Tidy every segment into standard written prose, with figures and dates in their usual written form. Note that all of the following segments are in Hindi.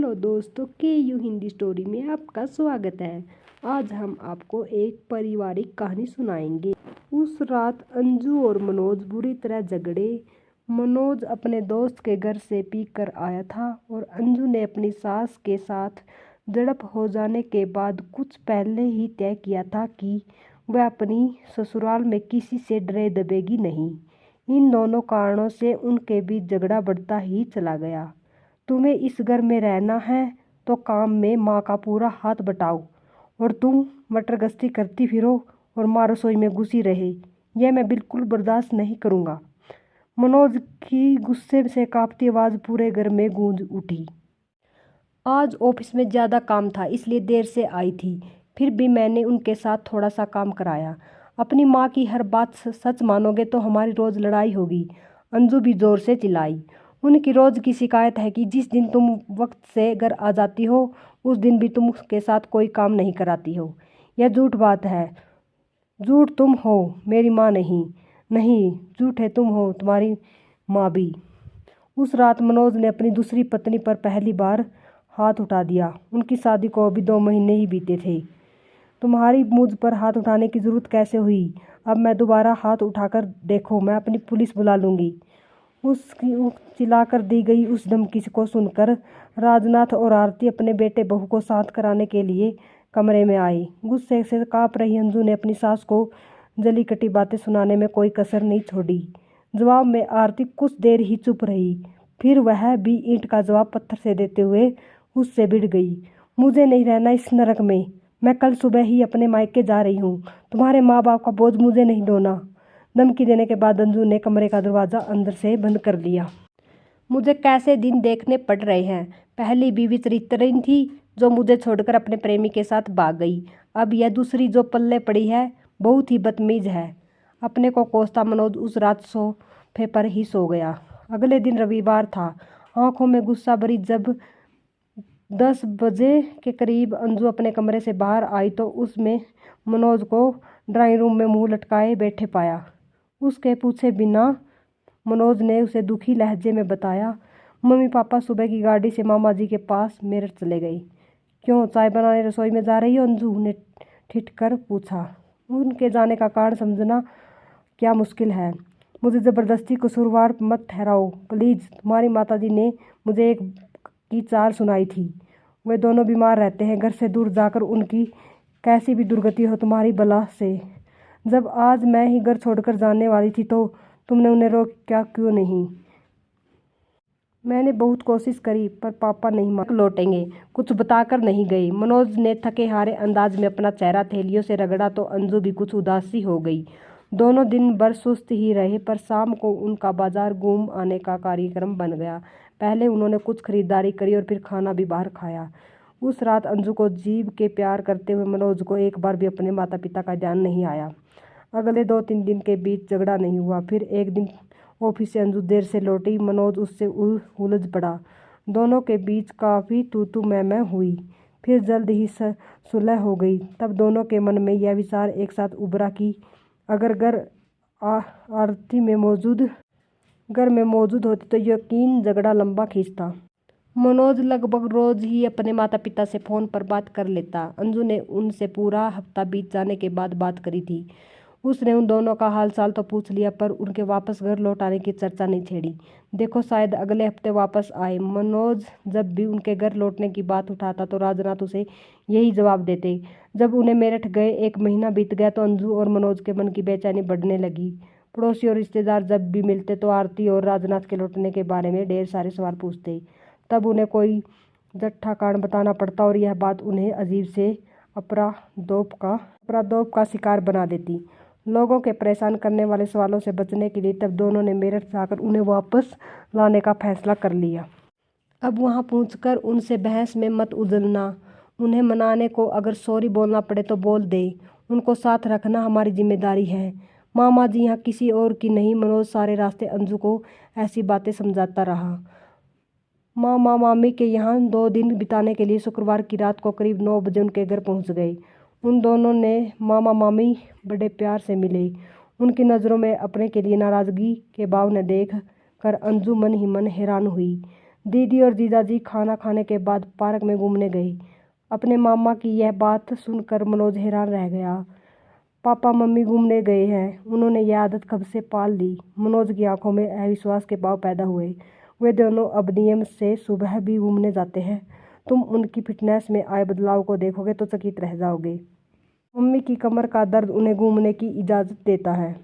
हेलो दोस्तों, के यू हिंदी स्टोरी में आपका स्वागत है। आज हम आपको एक पारिवारिक कहानी सुनाएंगे। उस रात अंजू और मनोज बुरी तरह झगड़े। मनोज अपने दोस्त के घर से पीकर आया था और अंजू ने अपनी सास के साथ झड़प हो जाने के बाद कुछ पहले ही तय किया था कि वह अपनी ससुराल में किसी से डरे दबेगी नहीं। इन दोनों कारणों से उनके बीच झगड़ा बढ़ता ही चला गया। तुम्हें इस घर में रहना है तो काम में माँ का पूरा हाथ बटाओ और तुम मटर गश्ती करती फिरो और माँ रसोई में घुसी रहे, यह मैं बिल्कुल बर्दाश्त नहीं करूँगा। मनोज की गुस्से से कांपती आवाज़ पूरे घर में गूंज उठी। आज ऑफिस में ज़्यादा काम था इसलिए देर से आई थी, फिर भी मैंने उनके साथ थोड़ा सा काम कराया। अपनी माँ की हर बात सच मानोगे तो हमारी रोज़ लड़ाई होगी, अंजू भी ज़ोर से चिल्लाई। उनकी रोज़ की शिकायत है कि जिस दिन तुम वक्त से घर आ जाती हो उस दिन भी तुम के साथ कोई काम नहीं कराती हो। यह झूठ बात है। झूठ तुम हो, मेरी माँ नहीं। नहीं, झूठे तुम हो, तुम्हारी माँ भी। उस रात मनोज ने अपनी दूसरी पत्नी पर पहली बार हाथ उठा दिया। उनकी शादी को अभी 2 महीने ही बीते थे। तुम्हारी मुझ पर हाथ उठाने की ज़रूरत कैसे हुई? अब मैं दोबारा हाथ उठाकर देखो, मैं अपनी पुलिस बुला लूँगी। उसकी चिल्लाकर दी गई उस धमकी को सुनकर राजनाथ और आरती अपने बेटे बहू को शांत कराने के लिए कमरे में आए। गुस्से से काँप रही अंजू ने अपनी सास को जली कटी बातें सुनाने में कोई कसर नहीं छोड़ी। जवाब में आरती कुछ देर ही चुप रही, फिर वह भी ईंट का जवाब पत्थर से देते हुए उससे भिड़ गई। मुझे नहीं रहना इस नरक में, मैं कल सुबह ही अपने मायके जा रही हूँ। तुम्हारे माँ बाप का बोझ मुझे नहीं ढोना। धमकी देने के बाद अंजू ने कमरे का दरवाज़ा अंदर से बंद कर लिया। मुझे कैसे दिन देखने पड़ रहे हैं। पहली बीवी चरित्रहीन थी जो मुझे छोड़कर अपने प्रेमी के साथ भाग गई। अब यह दूसरी जो पल्ले पड़ी है बहुत ही बदतमीज है। अपने को कोसता मनोज उस रात सोफे पर ही सो गया। अगले दिन रविवार था। आंखों में गुस्सा भरी जब 10 बजे के करीब अंजू अपने कमरे से बाहर आई तो उसमें मनोज को ड्राइंग रूम में मुंह लटकाए बैठे पाया। उसके पूछे बिना मनोज ने उसे दुखी लहजे में बताया, मम्मी पापा सुबह की गाड़ी से मामा जी के पास मेरठ चले गए। क्यों, चाय बनाने रसोई में जा रही हो? अंजू ने ठिठकर पूछा। उनके जाने का कारण समझना क्या मुश्किल है? मुझे ज़बरदस्ती कसूरवार मत ठहराओ प्लीज़। तुम्हारी माताजी ने मुझे एक की चाल सुनाई थी। वे दोनों बीमार रहते हैं, घर से दूर जाकर उनकी कैसी भी दुर्गति हो तुम्हारी बला से। जब आज मैं ही घर छोड़कर जाने वाली थी तो तुमने उन्हें रोका क्यों नहीं? मैंने बहुत कोशिश करी पर पापा नहीं मान लौटेंगे, कुछ बताकर नहीं गए। मनोज ने थके हारे अंदाज में अपना चेहरा थैलियों से रगड़ा तो अंजू भी कुछ उदासी हो गई। दोनों दिन भर सुस्त ही रहे पर शाम को उनका बाजार घूम आने का कार्यक्रम बन गया। पहले उन्होंने कुछ खरीदारी करी और फिर खाना भी बाहर खाया। उस रात अंजू को जीभ के प्यार करते हुए मनोज को एक बार भी अपने माता पिता का ध्यान नहीं आया। अगले 2-3 दिन के बीच झगड़ा नहीं हुआ। फिर एक दिन ऑफिस से अंजू देर से लौटी। मनोज उससे उलझ पड़ा। दोनों के बीच काफ़ी तू मैं हुई। फिर जल्द ही सुलह हो गई। तब दोनों के मन में यह विचार एक साथ उभरा कि अगर आरती में मौजूद होती तो यकीन झगड़ा लंबा खींचता। मनोज लगभग रोज ही अपने माता पिता से फ़ोन पर बात कर लेता। अंजू ने उनसे पूरा हफ्ता बीत जाने के बाद बात करी थी। उसने उन दोनों का हाल चाल तो पूछ लिया पर उनके वापस घर लौट आने की चर्चा नहीं छेड़ी। देखो, शायद अगले हफ्ते वापस आए। मनोज जब भी उनके घर लौटने की बात उठाता तो राजनाथ उसे यही जवाब देते। जब उन्हें मेरठ गए 1 महीना बीत गया तो अंजू और मनोज के मन की बेचैनी बढ़ने लगी। पड़ोसी और रिश्तेदार जब भी मिलते तो आरती और राजनाथ के लौटने के बारे में ढेर सारे सवाल पूछते। तब उन्हें कोई जट्ठा कारण बताना पड़ता और यह बात उन्हें अजीब से अपराधों का शिकार बना देती। लोगों के परेशान करने वाले सवालों से बचने के लिए तब दोनों ने मेरठ जाकर उन्हें वापस लाने का फैसला कर लिया। अब वहां पहुंचकर उनसे बहस में मत उलझना। उन्हें मनाने को अगर सॉरी बोलना पड़े तो बोल दे। उनको साथ रखना हमारी जिम्मेदारी है। मामा जी यहाँ किसी और की नहीं। मनोज सारे रास्ते अंजू को ऐसी बातें समझाता रहा। मामा मामी के यहाँ 2 दिन बिताने के लिए शुक्रवार की रात को करीब 9 बजे उनके घर पहुँच गए। उन दोनों ने मामा मामी बड़े प्यार से मिले। उनकी नज़रों में अपने के लिए नाराज़गी के भाव न देख कर अंजू मन ही मन हैरान हुई। दीदी और जीजाजी खाना खाने के बाद पार्क में घूमने गई। अपने मामा की यह बात सुनकर मनोज हैरान रह गया। पापा मम्मी घूमने गए हैं, उन्होंने यह आदत कब से पाल ली। मनोज की आंखों में अविश्वास के भाव पैदा हुए। वे दोनों अब नियम से सुबह भी घूमने जाते हैं। तुम उनकी फिटनेस में आए बदलाव को देखोगे तो चकित रह जाओगे। मम्मी की कमर का दर्द उन्हें घूमने की इजाज़त देता है।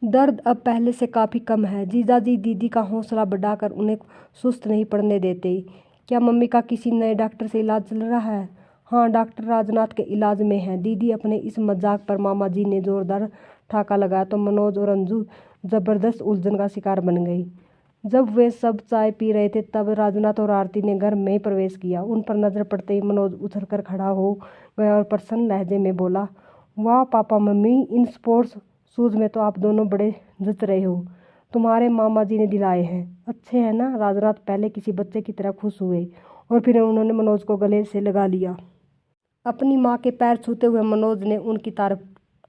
दर्द अब पहले से काफ़ी कम है। जीजाजी दीदी का हौसला बढ़ाकर उन्हें सुस्त नहीं पड़ने देते। क्या मम्मी का किसी नए डॉक्टर से इलाज चल रहा है? हाँ, डॉक्टर राजनाथ के इलाज में है। दीदी अपने इस मजाक पर मामा जी ने जोरदार ठाका लगाया तो मनोज और अंजू जबरदस्त उलझन का शिकार बन गई। जब वे सब चाय पी रहे थे तब राजनाथ और आरती ने घर में प्रवेश किया। उन पर नजर पड़ते ही मनोज उछलकर खड़ा हो गया और प्रसन्न लहजे में बोला, वाह papa mummy, in sports shoes में तो आप दोनों बड़े जच रहे हो। तुम्हारे मामा जी ने दिलाए हैं, अच्छे हैं ना? राजनाथ पहले किसी बच्चे की तरह खुश हुए और फिर उन्होंने मनोज को गले से लगा लिया। अपनी माँ के पैर छूते हुए मनोज ने उनकी तारीफ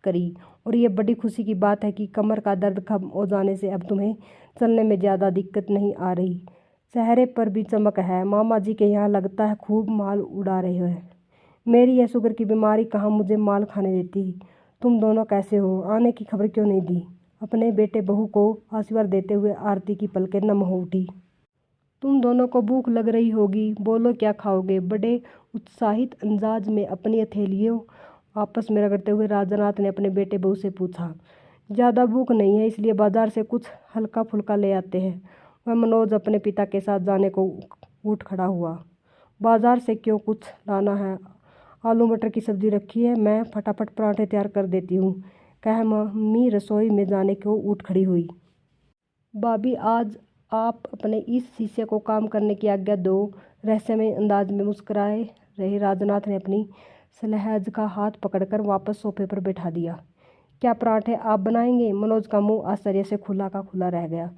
करी। और ये बड़ी खुशी की बात है कि कमर का दर्द खत्म हो जाने से अब तुम्हें चलने में ज़्यादा दिक्कत नहीं आ रही। चेहरे पर भी चमक है। मामा जी के यहाँ लगता है खूब माल उड़ा रहे हो। मेरी यह शुगर की बीमारी कहाँ मुझे माल खाने देती। तुम दोनों कैसे हो? आने की खबर क्यों नहीं दी? अपने बेटे बहू को आशीर्वाद देते हुए आरती की पलकें नम हो उठी। तुम दोनों को भूख लग रही होगी, बोलो क्या खाओगे? बड़े उत्साहित अंदाज में अपनी हथेलियों आपस में रगड़ते हुए राजनाथ ने अपने बेटे बहू से पूछा। ज़्यादा भूख नहीं है, इसलिए बाजार से कुछ हल्का फुल्का ले आते हैं। वह मनोज अपने पिता के साथ जाने को उठ खड़ा हुआ। बाजार से क्यों, कुछ लाना है? आलू मटर की सब्जी रखी है, मैं फटाफट पराठे तैयार कर देती हूँ, कह मम्मी रसोई में जाने को उठ खड़ी हुई। भाभी, आज आप अपने इस शीशे को काम करने की आज्ञा दो। रहस्यमय अंदाज में मुस्कुराए रहे राजनाथ ने अपनी सलहेज का हाथ पकड़कर वापस सोफे पर बैठा दिया। क्या पराठे आप बनाएंगे? मनोज का मुंह आश्चर्य से खुला का खुला रह गया।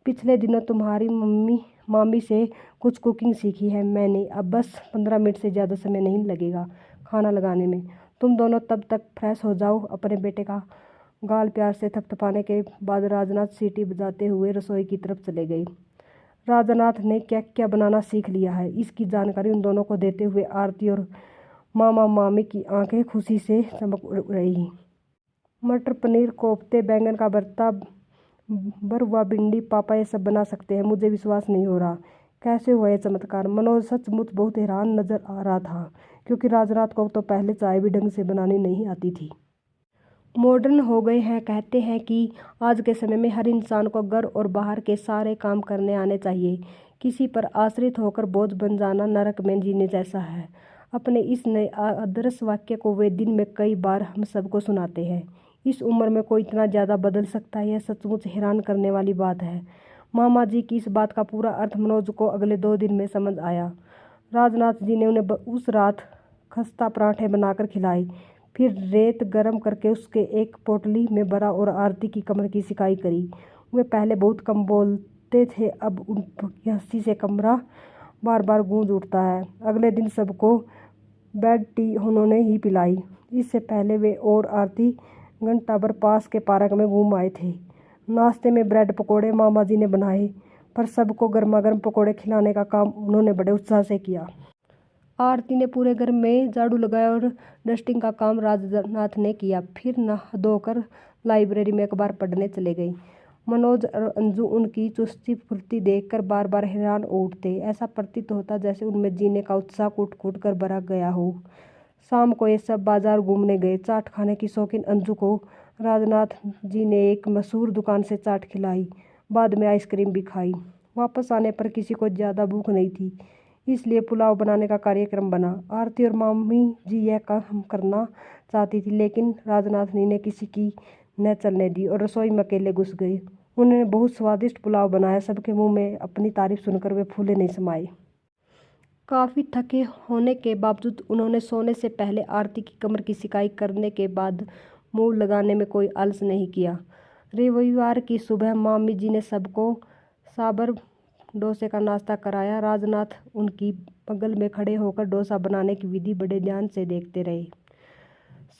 पिछले दिनों तुम्हारी मामी से कुछ कुकिंग सीखी है मैंने। अब बस 15 मिनट से ज़्यादा समय नहीं लगेगा खाना लगाने में। तुम दोनों तब तक फ्रेश हो जाओ। अपने बेटे का गाल प्यार से थपथपाने के बाद राजनाथ सीटी बजाते हुए रसोई की तरफ चले गए। राजनाथ ने क्या क्या बनाना सीख लिया है, इसकी जानकारी उन दोनों को देते हुए आरती और मामा मामी की आंखें खुशी से चमक रही। मटर पनीर, कोफ्ते, बैंगन का भरता, भरवा भिंडी, पापा ये सब बना सकते हैं? मुझे विश्वास नहीं हो रहा। कैसे हुआ ये चमत्कार? मनोज सचमुच बहुत हैरान नजर आ रहा था, क्योंकि राजनाथ को तो पहले चाय भी ढंग से बनानी नहीं आती थी। मॉडर्न हो गए हैं। कहते हैं कि आज के समय में हर इंसान को घर और बाहर के सारे काम करने आने चाहिए। किसी पर आश्रित होकर बोझ बन जाना नरक में जीने जैसा है। अपने इस नए आदर्श वाक्य को वे दिन में कई बार हम सबको सुनाते हैं। इस उम्र में कोई इतना ज़्यादा बदल सकता है, यह सचमुच हैरान करने वाली बात है। मामा जी की इस बात का पूरा अर्थ मनोज को अगले 2 दिन में समझ आया। राजनाथ जी ने उन्हें उस रात खस्ता पराठे बनाकर खिलाए, फिर रेत गर्म करके उसके एक पोटली में भरा और आरती की कमर की सिकाई करी। वे पहले बहुत कम बोलते थे, अब उनकी हंसी से कमरा बार बार गूंज उठता है। अगले दिन सबको बेड टी उन्होंने ही पिलाई। इससे पहले वे और आरती घंटा भर पास के पार्क में घूम आए थे। नाश्ते में ब्रेड पकौड़े मामा जी ने बनाए, पर सबको गर्मा गर्म पकौड़े खिलाने का काम उन्होंने बड़े उत्साह से किया। आरती ने पूरे घर में झाड़ू लगाया और डस्टिंग का काम राजनाथ ने किया। फिर नहा धोकर लाइब्रेरी में अखबार पढ़ने चले गए। मनोज और अंजू उनकी चुस्ती फुर्ती देखकर बार बार हैरान हो उठते। ऐसा प्रतीत होता जैसे उनमें जीने का उत्साह कूट कूट कर भरा गया हो। शाम को ये सब बाजार घूमने गए। चाट खाने की शौकीन अंजू को राजनाथ जी ने एक मशहूर दुकान से चाट खिलाई, बाद में आइसक्रीम भी खाई। वापस आने पर किसी को ज़्यादा भूख नहीं थी, इसलिए पुलाव बनाने का कार्यक्रम बना। आरती और मामी जी यह काम करना चाहती थी, लेकिन राजनाथ जी ने किसी की न चलने दी और रसोई में अकेले घुस गए। उन्होंने बहुत स्वादिष्ट पुलाव बनाया। सबके मुंह में अपनी तारीफ सुनकर वे फूले नहीं समाये। काफ़ी थके होने के बावजूद उन्होंने सोने से पहले आरती की कमर की सिकाई करने के बाद मुंह लगाने में कोई आलस नहीं किया। रविवार की सुबह मामी जी ने सबको साबर डोसे का नाश्ता कराया। राजनाथ उनकी बगल में खड़े होकर डोसा बनाने की विधि बड़े ध्यान से देखते रहे।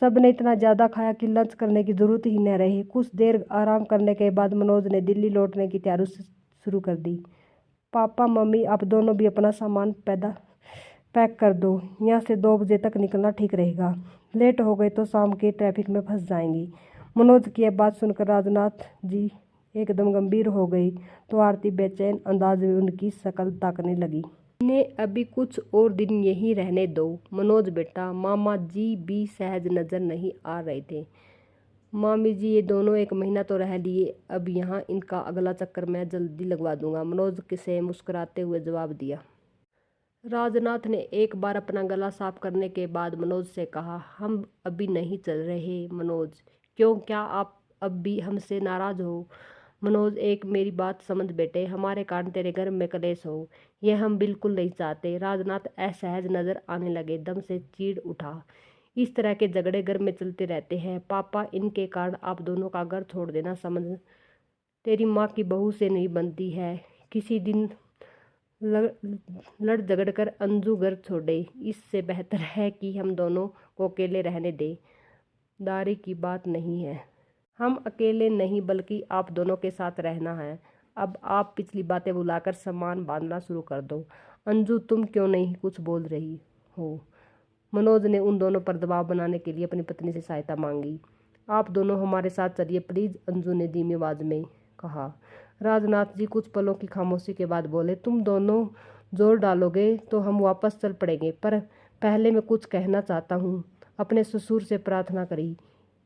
सब ने इतना ज़्यादा खाया कि लंच करने की जरूरत ही न रही। कुछ देर आराम करने के बाद मनोज ने दिल्ली लौटने की तैयारी शुरू कर दी। पापा मम्मी आप दोनों भी अपना सामान पैक कर दो, यहाँ से 2 बजे तक निकलना ठीक रहेगा। लेट हो गए तो शाम के ट्रैफिक में फंस जाएंगी। मनोज की यह बात सुनकर राजनाथ जी एकदम गंभीर हो गई तो आरती बेचैन अंदाज में उनकी शक्ल ताकने लगी। इन्हें अभी कुछ और दिन यहीं रहने दो मनोज बेटा। मामा जी भी सहज नजर नहीं आ रहे थे। मामी जी ये दोनों 1 महीना तो रह लिए, अब यहाँ इनका अगला चक्कर मैं जल्दी लगवा दूंगा, मनोज से मुस्कुराते हुए जवाब दिया। राजनाथ ने एक बार अपना गला साफ करने के बाद मनोज से कहा, हम अभी नहीं चल रहे मनोज। क्यों, क्या आप अब भी हमसे नाराज हो? मनोज एक मेरी बात समझ बेटे, हमारे कारण तेरे घर में कलेश हो, यह हम बिल्कुल नहीं चाहते। राजनाथ असहज नजर आने लगे, दम से चीड़ उठा। इस तरह के झगड़े घर में चलते रहते हैं पापा, इनके कारण आप दोनों का घर छोड़ देना समझ तेरी माँ की बहू से नहीं बनती है। किसी दिन लड़ झगड़ कर अंजू घर छोड़े, इससे बेहतर है कि हम दोनों को अकेले रहने दे। दारी की बात नहीं है, हम अकेले नहीं बल्कि आप दोनों के साथ रहना है। अब आप पिछली बातें भुलाकर सामान बांधना शुरू कर दो। अंजू तुम क्यों नहीं कुछ बोल रही हो? मनोज ने उन दोनों पर दबाव बनाने के लिए अपनी पत्नी से सहायता मांगी। आप दोनों हमारे साथ चलिए प्लीज, अंजू ने धीमी आवाज में कहा। राजनाथ जी कुछ पलों की खामोशी के बाद बोले, तुम दोनों जोर डालोगे तो हम वापस चल पड़ेंगे, पर पहले मैं कुछ कहना चाहता हूँ। अपने ससुर से प्रार्थना करी।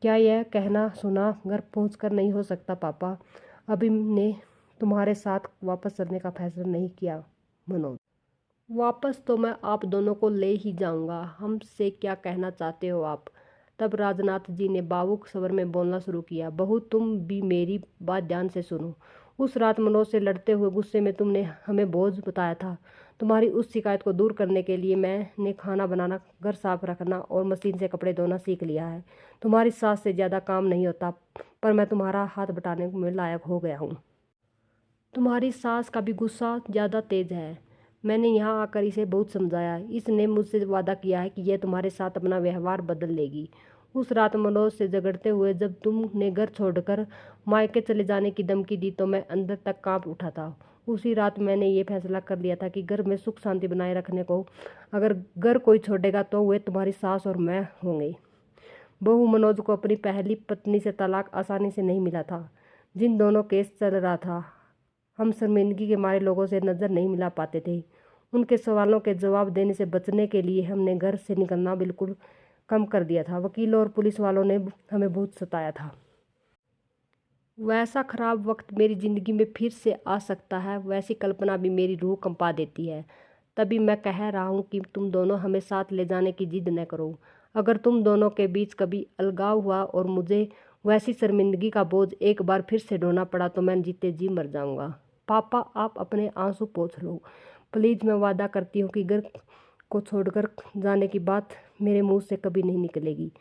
क्या यह कहना सुना घर पहुँचकर नहीं हो सकता पापा? अभी ने तुम्हारे साथ वापस चलने का फैसला नहीं किया मनोज। वापस तो मैं आप दोनों को ले ही जाऊंगा, हमसे क्या कहना चाहते हो आप? तब राजनाथ जी ने भावुक स्वर में बोलना शुरू किया, बहू तुम भी मेरी बात ध्यान से सुनो। उस रात मनोज से लड़ते हुए गुस्से में तुमने हमें बोझ बताया था। तुम्हारी उस शिकायत को दूर करने के लिए मैंने खाना बनाना, घर साफ रखना और मशीन से कपड़े धोना सीख लिया है। तुम्हारी सास से ज़्यादा काम नहीं होता, पर मैं तुम्हारा हाथ बटाने में लायक हो गया हूँ। तुम्हारी सास का भी गुस्सा ज़्यादा तेज है। मैंने यहाँ आकर इसे बहुत समझाया। इसने मुझसे वादा किया है कि यह तुम्हारे साथ अपना व्यवहार बदल लेगी। उस रात मनोज से झगड़ते हुए जब तुमने घर छोड़कर मायके चले जाने की धमकी दी तो मैं अंदर तक कांप उठा था। उसी रात मैंने ये फैसला कर लिया था कि घर में सुख शांति बनाए रखने को अगर घर कोई छोड़ेगा तो वे तुम्हारी सास और मैं होंगे। बहू मनोज को अपनी पहली पत्नी से तलाक आसानी से नहीं मिला था। जिन दोनों केस चल रहा था, हम शर्मिंदगी के मारे लोगों से नज़र नहीं मिला पाते थे। उनके सवालों के जवाब देने से बचने के लिए हमने घर से निकलना बिल्कुल कम कर दिया था। वकीलों और पुलिस वालों ने हमें बहुत सताया था। वैसा खराब वक्त मेरी ज़िंदगी में फिर से आ सकता है, वैसी कल्पना भी मेरी रूह कंपा देती है। तभी मैं कह रहा हूँ कि तुम दोनों हमें साथ ले जाने की जिद न करो। अगर तुम दोनों के बीच कभी अलगाव हुआ और मुझे वैसी शर्मिंदगी का बोझ एक बार फिर से ढोना पड़ा तो मैं जीते जी मर जाऊँगा। पापा आप अपने आंसू पोंछ लो प्लीज़, मैं वादा करती हूँ कि घर को छोड़कर जाने की बात मेरे मुंह से कभी नहीं निकलेगी।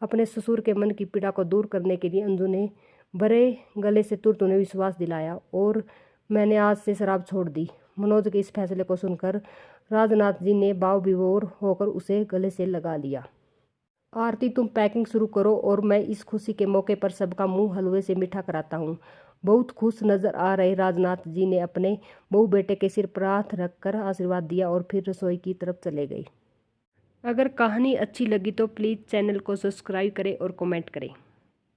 अपने ससुर के मन की पीड़ा को दूर करने के लिए अंजू ने भरे गले से तुरंत उन्हें विश्वास दिलाया और मैंने आज से शराब छोड़ दी। मनोज के इस फैसले को सुनकर राजनाथ जी ने भाव विभोर होकर उसे गले से लगा लिया। आरती तुम पैकिंग शुरू करो और मैं इस खुशी के मौके पर सबका मुंह हलवे से मीठा कराता हूँ। बहुत खुश नजर आ रहे राजनाथ जी ने अपने बहू बेटे के सिर पर हाथ रखकर आशीर्वाद दिया और फिर रसोई की तरफ चले गए। अगर कहानी अच्छी लगी तो प्लीज़ चैनल को सब्सक्राइब करें और कमेंट करें।